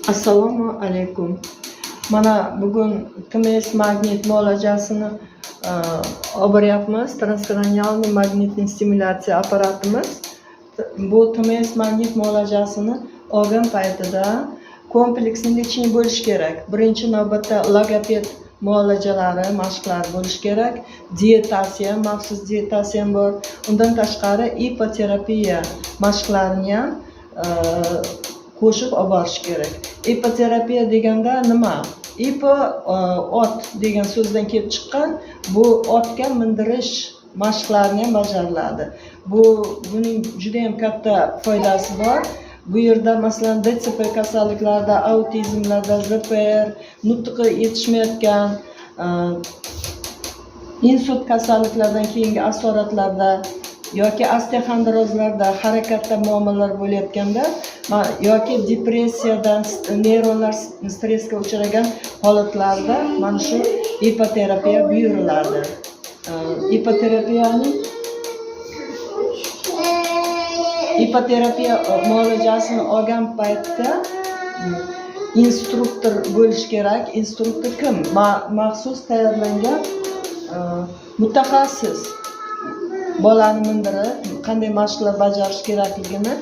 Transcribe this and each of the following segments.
Assalomu alaykum. Mana bugun TMS magnit muolajasini olib boryapmiz. Transkranialniy magnitli stimulyatsiya apparatimiz. Bu TMS magnit muolajasini olgan paytida kompleksni lecheniya bo'lish kerak. Birinchi navbatda logoped muolajalari, mashqlar bo'lish kerak. Dietasiya, maxsus dietasiya ham bor. Undan tashqari ipoterapiya mashqlarini ham qo'shib olib borish kerak. Ipoterapiya deganda nima? Ipo ot degan so'zdan kelib chiqqan. Bu otga mindirish mashqlarini ham bajariladi. Buning juda ham katta foydasi bor. Bu yerda masalan DTP kasalliklarda, autizmlarda, ZPR, nutqi yetishmayotgan, insult kasalliklaridan keyingi asoratlarda yoki osteoxondrozlarda harakatda muammolar bo'layotganda yoki depressiyadan, neyronlar stressga uchragan holatlarda mana shu ipoterapiya buyuriladi. Ipoterapiya muolajasini olgan paytda instruktor bo'lish kerak. Instruktor kim? Maxsus tayyorlangan mutaxassis bolani mindirib, qanday mashqlar bajarish kerakligini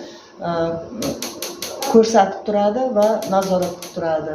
ko'rsatib turadi va nazorat qilib turadi.